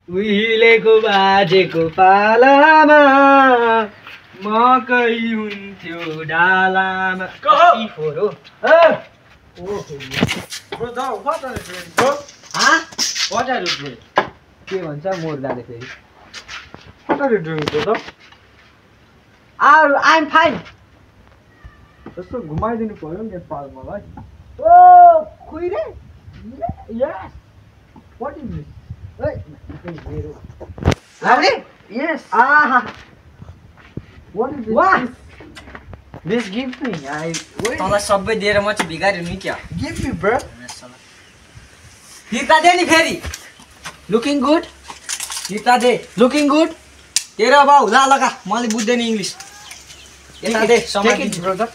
उहिलेको बाजेको पालामा मकै हुन्थ्यो डालामा कति फोरो के भन्छ मोर्दाले फेरि आइएम फाइन जस्तो घुमाइदिनु पर्यो नेपाल मलाई ओ खुइरे यस व्हाट इज दिस मेरो लाउने यस आहा व्हाट इज वाह this give me I wait तँलाई सबै दिएर म चाहिँ भिखारी हुँ नि क्या गिभ मी ब्रो फिर्ता दे नि फेरि लुकिङ गुड फिर्ता दे लुकिङ गुड तेरो बाउ ला लगा मैले बुझ्दैन इङ्ग्लिस यता दे समाइदिन्छु ब्रदर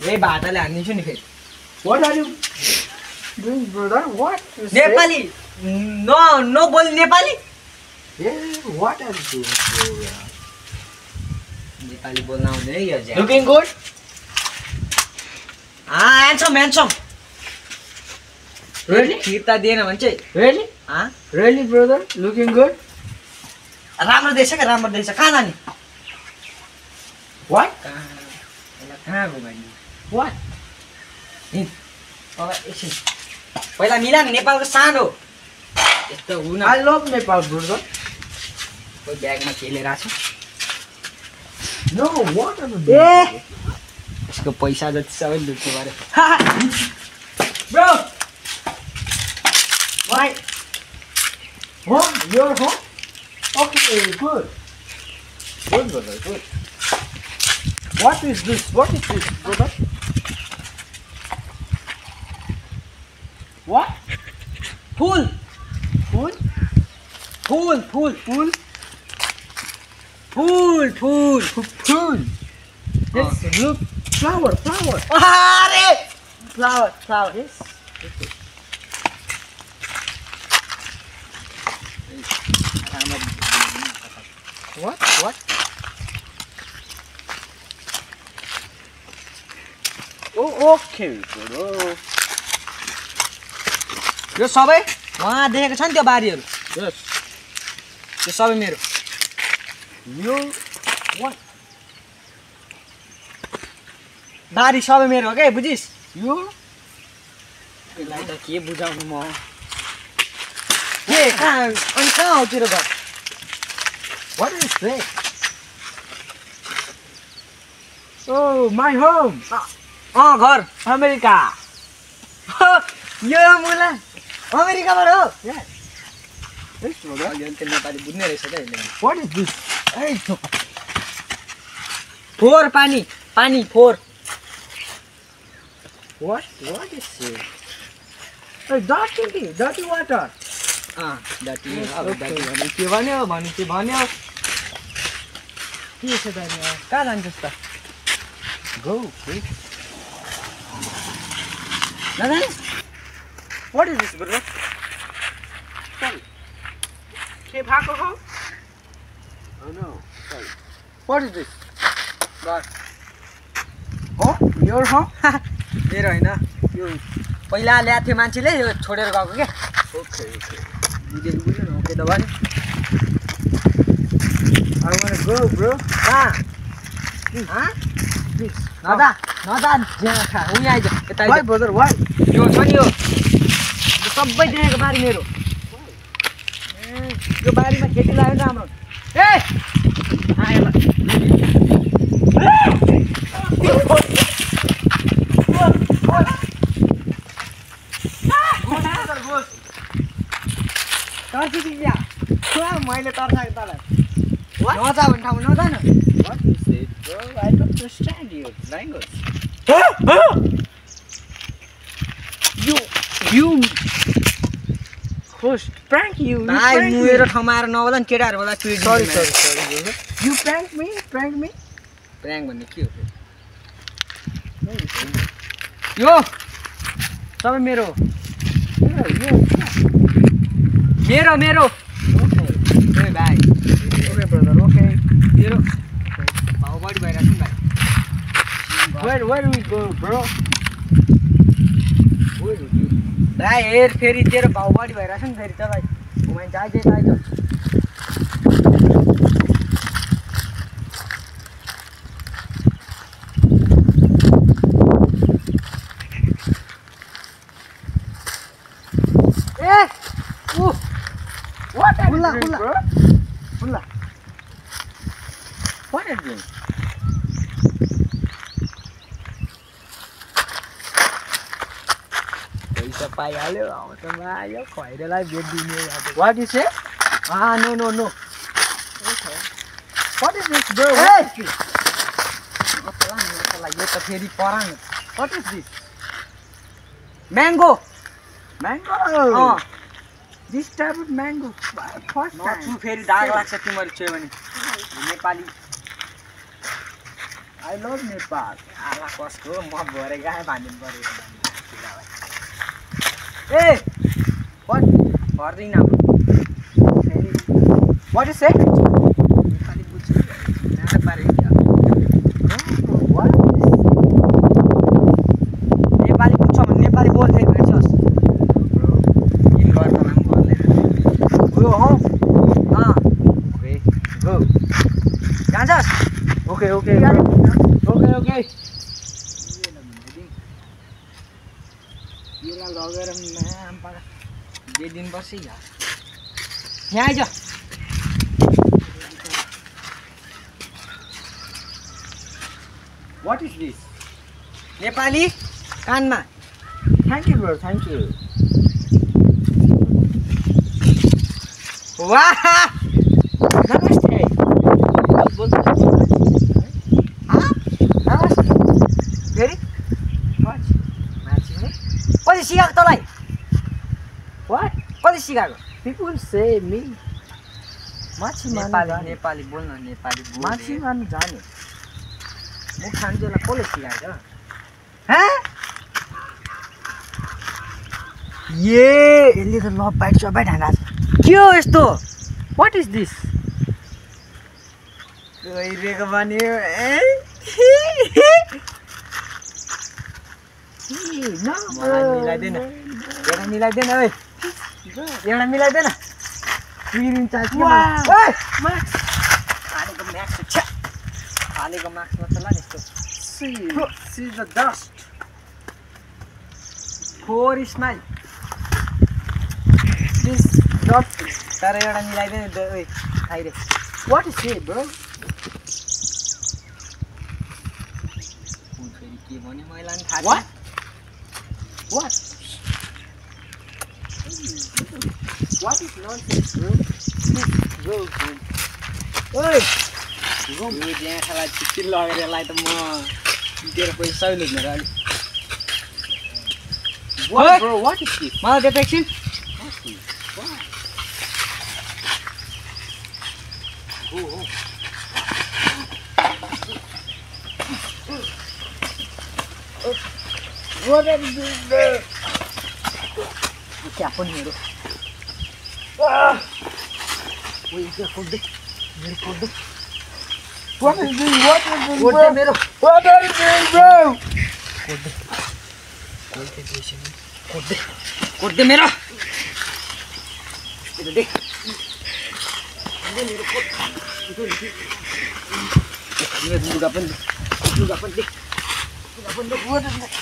यही भाटाले हानिदिन्छु नि फेरि what are you doing brother what Nepali no बोली Nepali what are you doing Nepali बोल्न आउँदैन है यो looking good handsome handsome Really? फिर्ता दिएन भने चाहिँ Really? Really, brother? Looking good? राम्रो देख्छ क्या राम्रो देख्छ कहाँ जाने What? कहाँ घुमाइदिनु What? तल एकछिन पहिला मिला नि नेपालको सानो यस्तो हुन I love Nepal, brother. कोही ब्यागमा के लिएर आएको छ No, what am I A doing? यसको पैसा जति सबै लुट्नु पऱ्यो bro Why? Home? Your home? Okay, good. Good, brother, good. What is this? What is this, brother? What? Full Food? Full full Food? Full full Food. Yes, look. Flower, flower. अरे Flower, flower. Yes. What? What? Oh, okay, bro. यो सबै वहाँ देखेको छ नि त्यो बारीहरू Yes. त्यो सबै मेरो You what? बारी सबै मेरो हो क्या बुझिस् You? यसलाई त के बुझाउनु म के कहाँ अनि कहाँ हो तेरो घर What is this? Oh, my home. घर America. यो मुला अमेरिकाबाट हो Yes. Yes, brother. अलिअलि त्यो नेपाली बुझ्ने रहेछ क्या यसले What is this? Hey, फोहोर पानी पानी फोहोर what? What is this? Hey, dirty water. डटी Yes, अब okay. डटी भने के भन्यो भने के भन्यो के छ त नि कहाँ जान्छस् त Go, please. नजाने What is this, brother? Sorry. के भएको हो? Oh no. Sorry. What is this? घर Oh, your home? मेरो होइन यो पहिला ल्याएको थियो मान्छेले यो छोडेर गएको क्या Okay, okay. बुझेको बुझ्नु न ओके त भन्यो I wanna go, bro. कहाँ Please. नजा नजा ज्यान खा उहीँ आइज यता Why, आइज brother? Why? यो छ नि यो सबै देखेको बारी मेरो यो बारीमा खेती लाग्यो नि राम्रो ए आयो मैले तर्साएको तँलाई नजा भन्ने ठाउँमा नजा न What is it, bro? I don't understand your language. You host prank you. भाइ Prank मेरो me. ठाउँमा आएर नबोला नि केटाहरू होला Sorry, brother. You prank me? Prank me? Prank भन्ने के हो यो सबै मेरो हो मेरो मेरो Okay. ए भाइ Okay, brother. Okay. मेरो भाउ बढी भइरहेको छ नि भाइ Where do we go, bro? भाइ हेर फेरि तेरो भाउ बढी भइरहेको छ नि फेरि तँलाई घुमाइन्छ आइज आइज What are you Pulla, doing, pulla. bro? Pulla. What are you doing? पैसा पाइहाल्यो अब त आयो खैरेलाई बेचिदिने What you say? No What is this, bro? Hey! What is this? यो त फेरि पराङ What is this? Mango Mango. This type of mango. First नछु time. फेरि दाग लाग्छ तिमीहरू छ्यो भने नेपाली I love Nepal. आला कसको म भरे गाए भन्नु पर्यो ए What? पर्दैन अब फेरि What you say? नेपाली बुझ्छु नाना पारे What? नेपाली बुझ्छ भने नेपाली बोल्थे भेट्छस् इन गर्दैन पनि भन्ने Go home. Okay Go. जान्छस् Okay, okay, bro. Okay, okay. यसलाई लगेर म्याम पारा बेचिदिनुपर्छ यहाँ आइज What is this? नेपाली कानमा Thank you, bro. Thank you. वाह Namaste. फेरि What? कति सिकाएको तँलाई What? कति सिकाएको People say me. माछी नेपाली मार्नु नेपाली बोल्न नेपाली माछी मार्नु जाने. म खान्छु यसलाई कसले सिकाएको हाँ यसले त लभ बाइट सबै ढाँगा के हो यस्तो What is this? गइरहेको भन्यो No, मलाई मिलाइदेन एउटा मिलाइदेन है एउटा मिलाइदेन पिरिन चाल्छ Wow. मार्क्स हालेको म्याक्स छ हालेको मार्क्समा त ल यस्तो See the dust. Four smile This dust. तर एउटा मिलाइदेन ओइ खाइरे What is it, bro? फेरि के भन्यो मैले नि थाहा What? What? What is nonsense, bro? Go, bro. ओइ यो ज्याखालाई छिट्टी लगेर यसलाई त म दिएर पैसा लुट्ने र अलि What, bro? What is this? मलाई देख एकछिन What are you doing there? क्या पनि मेरो ओइ के खोज्दै मेरो खोज्दै What are you doing? What are you doing, खोज्दै bro? मेरो What are you doing, bro? खोज्दै खोज्दै दिएछ नि खोज्दै खोज्दै मेरो यता देख मेरो लुगा पनि देख लुगा पनि देख What is that?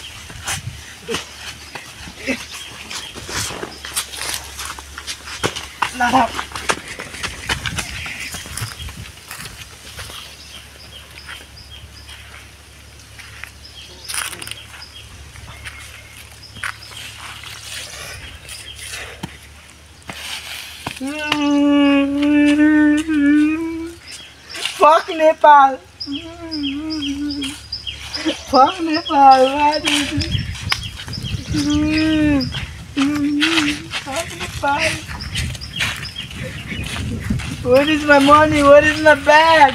Fuck Nepal. Fuck Nepal. What is it? Fuck Nepal. Where is my money? Where is my bag?